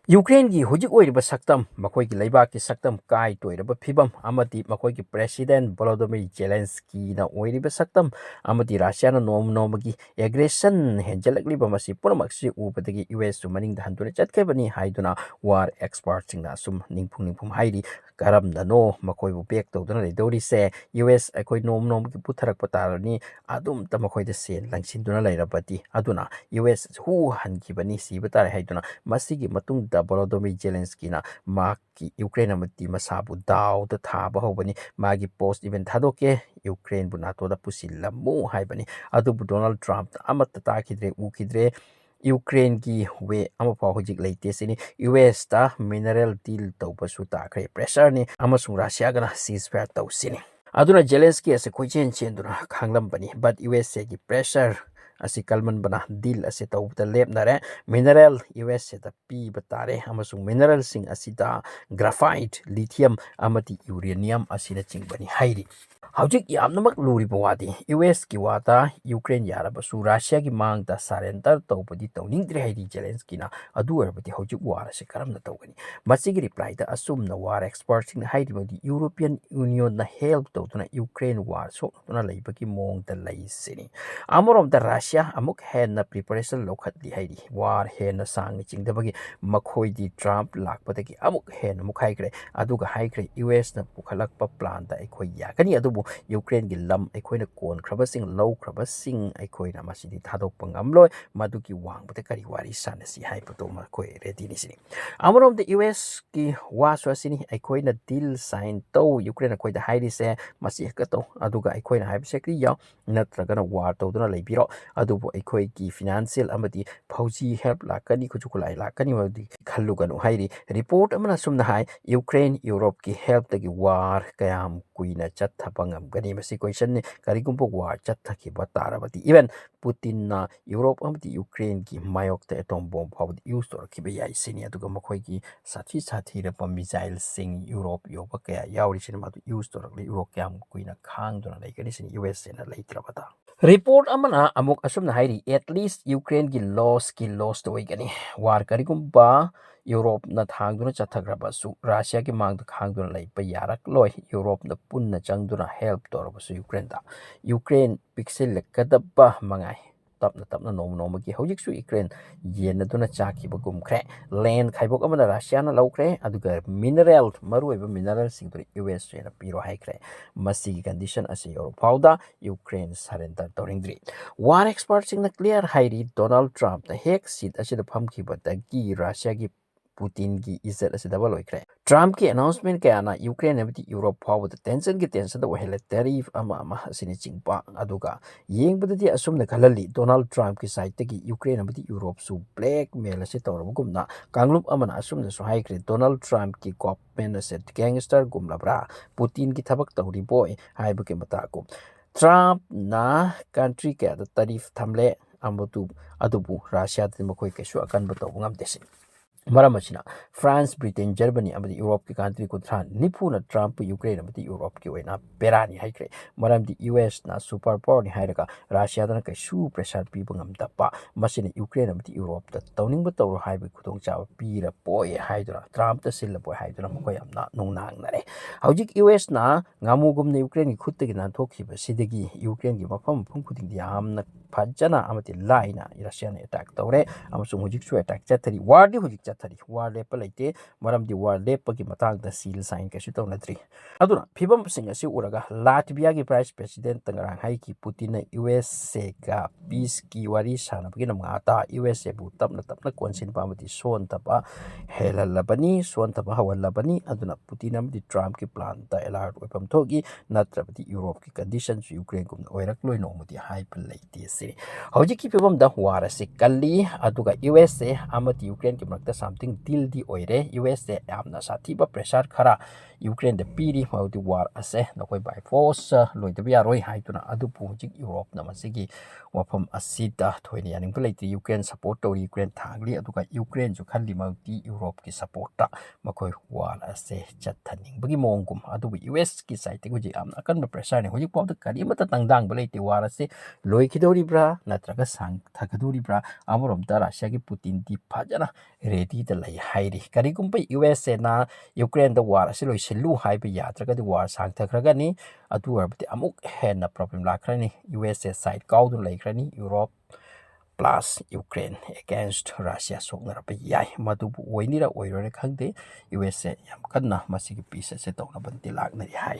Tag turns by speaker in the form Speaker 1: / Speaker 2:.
Speaker 1: Ukraine की हुजिक ओइरिबा सक्तम मखोई की लेबा की सक्तम काय तोइरबा फिबम अमति मखोई की प्रेसिडेंट वोलोदिमिर जेलेंस्की ना ओइरिबा सक्तम अमति रशिया ना नोम नोमगी एग्रेशन हेंजलकलिबा मसी पुरमक्सी उबदगी यूएस सु मनिंग हंदुना चटकेबनी हाइदुना वार एक्सपर्ट सिंगना सुम निंगफुंग हाइरी करमदनो मखोई बु बेक तौदना लेदोरिसे यूएस अखोई नोम नोम की पुथरक पतारनी अदुम त मखोई दे सेन लंगसिनदुना लेरबती अदुना यूएस हु हनखिबनी सिबतारे हाइदुना मसीगी मतुंग दा वोलोदिमिर जेलेंस्कीना माकी यूक्रेन अमति मसाबु दाउद थाबा होबनी मागी पोस्ट इवेंट थादोके यूक्रेन बु नाटो दा पुसिलमु हाइबनी अदुबु डोनाल्ड ट्रम्प अमत ताखिद्रे उखिद्रे यूक्रेन की वे अमफा हुजिक लेते सिनी यूएस ता मिनरल डील तौबसु ताखरे प्रेशर ने अमसुंग रशिया गना सीजफायर तौसिनी अदुना जेलेंस्की असे कोइचेन चेंदुना खांगलंबनी बट यूएसए की प्रेशर असी कलमन बना डील असे तौबदा लेपनारे मिनरल यूएसए दा पीबा तारे अमसुंग मिनरल सिंग असिदा ग्राफाइट लिथियम अमति यूरेनियम असिना चिंगबनी हाइरी हौजिक यामनमक लूरिबा वादी यूएस की वाता यूक्रेन यारबसु रशिया की मांगदा सरेंडर तौबदी तौनिंगद्रे हाइरी जेलेंस्कीना अदु अरबदी हौजिक वार से करमना तौगनी मसिगी रिप्लाई दा असुमना वार एक्सपर्ट सिंग हाइरिबदी यूरोपियन यूनियन ना हेल्प तौदुना यूक्रेन वार सोकना लेबकी मोंगदा लैसिनी अमरोमदा रशिया अमुक हेन्ना प्रिपरेशन लौखतली हाइरी वार हेन्ना सांग चिंगदबगी मखोइदी ट्रम्प लाकपदगी अमुक हेन्ना मुखाइग्रे अदुगा हाइग्रे यूएस ना पुखलकपा प्लान दा एखोइ यागनी अदुबु यूक्रेन की लम एखोइना कोन ख्रबसिंग लौ ख्रबसिंग एखोइना मसिदी थादोकपा ngamloi मदुकी वांगबते करी वारी सानसी हाइपतो मखोइ रेडीनी सिनी अमरोमदा यूएस की वासु असिनी एखोइना डील साइन तौ यूक्रेन एखोइदा हाइरिसे मसि हकतो अदुगा एखोइना हाइबसे क्रि याव नत्रगना वार तौदुना लेबिरो अदुबु एखोइ की फाइनेंशियल अमदी फौजी हेल्प लाकनी खुजुकुलाई लाकनी मदि खल्लुगनु हाइरी रिपोर्ट अमना सुमना हाइ यूक्रेन यूरोप की हेल्प तगी वार कयाम कुइना चत्थपंगम गनी मसि क्वेश्चन ने करिगुम्बो वार चत्थखिबा तारबती इवन पुतिन ना यूरोप अमदी यूक्रेन की मायोक्ता एटॉम बॉम्ब फाउद यूज तोरखिबा याइ सिनी अदुगा मखोइ की साथी साथी रप मिसाइल सिंग यूरोप योबा कया यावरि सिनी मादु यूज तोरखले यूरोप कयाम कुइना खांगदुना लेगनी सिनी यूएस सेना लेत्रबता रिपोर्ट अमना अमुक असुमना हाइरी एटलीस्ट यूक्रेन की लॉस तो वैगनी वार करिगुम्बा यूरोप न थांगदुना चथग्रबसु रशिया की मांग खांगदुना लेपा यारकलोय यूरोप न पुन्ना चंगदुना हेल्प तोरबसु यूक्रेन दा यूक्रेन पिक्सेल कदबा मंगाई तपना तपना नोम नोम की हौजिकसु यूक्रेन येनदुना चाखिबा गुमख्रे लैंड खाइबोक अमना रशिया न लौख्रे अदुगा मिनरल मरुइबा मिनरल सिंगदुरी यूएस सेना पीरो हाइख्रे मसी की कंडीशन असे यूरोप फाउदा यूक्रेन सरेंडर तौरिंग्री वार एक्सपर्ट सिंगना क्लियर हाइरी डोनाल्ड ट्रम्प द हेक सीट असे फमखिबदगी रशिया की पुतिन की इज्जत असे डबल होइख्रे ट्रम्प की अनाउंसमेंट कयाना यूक्रेन अबदी यूरोप फाउबद टेंशन द वहेले टैरिफ अमा असिनि चिंगपा अदुगा येंगबददी असुमना खलली डोनाल्ड ट्रम्प की साइड तगी यूक्रेन अबदी यूरोप सु ब्लैक मेल असे तौरबगुमना कांगलुप अमना असुमना सु हाइख्रे डोनाल्ड ट्रम्प की गवर्नमेंट असे गैंगस्टर गुमलब्रा पुतिन की थबक तौरी बोय हाइबके मताको ट्रम्प ना कंट्री के तारीफ थमले अमबतु अदुबु रशिया मखोइ कैसु अकन बतौ ngamdesi मरम असिना फ्रांस ब्रिटेन जर्मनी अमदी यूरोप की कंट्री कुथ्रा निफुना ट्रम्प यूक्रेन अमदी यूरोप की ओइना बेरानी हाइख्रे मरमदी यूएस ना सुपर पावर नि हाइरका रशिया दना कैसु प्रेशर पीबा ngamdapa मसिना यूक्रेन अमदी यूरोप द तौनिंग तौरो हाइबे खुदोंग चाव पीरा पोए हाइदरा ट्रम्प द सिल पोए हाइदरा मखोय amna नोंनांग नरे हौजिक यूएस ना ngamuगुमने यूक्रेन की खुद तगी नाथोखिबा सिदगी यूक्रेन की मफम फुम खुदिंग यामना फजना अमति लाइना रशिया ने अटैक तौरे अमसुंग हुजिकसु अटैक चथरी वारदी हुजिक चथरी वार लेप लेते मरमदी वार लेप की मतंग द सील साइन कैसु तौनद्री अदुना फिबम सिंग असि उरगा लाटविया की प्राइस प्रेसिडेंट तंगरांग हाई की पुतिन यूएसए का पीस की वारी सानबगी नमगाता यूएसए बु तपना तपना कोनसिन पामदी सोन तपा हेललबनी सोन तपा हवलबनी अदुना पुतिन अमदी ट्रम्प की प्लान ता अलर्ट ओपम थोगी नत्रबदी यूरोप की कंडीशन यूक्रेन गुम ओइरक लोय नोमदी हाइप लेते से हौजिकी फिबम द वार से कल्ली अदुगा यूएसए अमदी यूक्रेन की मरक्ता समथिंग डील दी ओइरे यूएसए यामना साथीबा प्रेशर खरा यूक्रेन द पीरी मौदी वार असे नकोय बाय फोर्स लोइदबि यारोय हाइतुना अदुपु हौजिक यूरोप नमसिगी वफम असिदा थोइने यानिंग लेते यूक्रेन सपोर्ट तौरी यूक्रेन थागली अदुगा यूक्रेन जो खल्ली मौदी यूरोप की सपोर्ट ता मकोय वार असे चथनिंगबगी मोंगुम अदुबु यूएस की साइड गुजी यामना अकन प्रेशर ने हौजिक पावद करिमता तंगदांग लेते वार असे लोइखिदोरिब्रा नत्रगा सांग थकदोरिब्रा अमरोम द रशिया की पुतिन दी फजना रेडी ꯔꯦꯗꯤꯗ ꯂꯩ ꯍꯥꯏꯔꯤ ꯀꯔꯤꯒꯨꯝꯕ USAꯅ ꯌꯨꯀ꯭ꯔꯦꯟꯗ ꯋꯥꯔ ꯑꯁꯤ ꯂꯣꯏꯁꯤꯜꯂꯨ ꯍꯥꯏꯕ ꯌꯥꯗ꯭ꯔꯒꯗꯤ ꯋꯥꯔ ꯁꯥꯡꯊꯈ꯭ꯔꯒꯅꯤ ꯑꯗꯨ ꯑꯣꯏꯔꯕꯗꯤ ꯑꯃꯨꯛ ꯍꯦꯟꯅ ꯄ꯭ꯔꯣꯕ꯭ꯂꯦꯝ ꯂꯥꯛꯈ꯭ꯔꯅꯤ USA ꯁꯥꯏꯠ ꯀꯥꯎꯗꯨꯅ ꯂꯩꯈ꯭ꯔꯅꯤ ꯌꯨꯔꯣꯞ + ꯌꯨꯀ꯭ꯔꯦꯟ ꯑꯦꯒꯦꯟꯁ ꯔꯁꯤꯌꯥ ꯁꯣꯛꯅꯔꯛꯄ ꯌꯥꯏ ꯃꯗꯨꯕꯨ ꯑꯣꯏꯅꯤꯔ ꯑꯣꯏꯔꯣꯏꯔ ꯈꯪꯗꯦ USA ꯌꯥꯝ ꯀꯟꯅ ꯃꯁꯤꯒꯤ ꯄꯤꯁ ꯑꯁꯤ ꯇꯧꯅꯕꯗꯤ ꯂꯥꯛꯅꯔꯤ ꯍꯥꯏ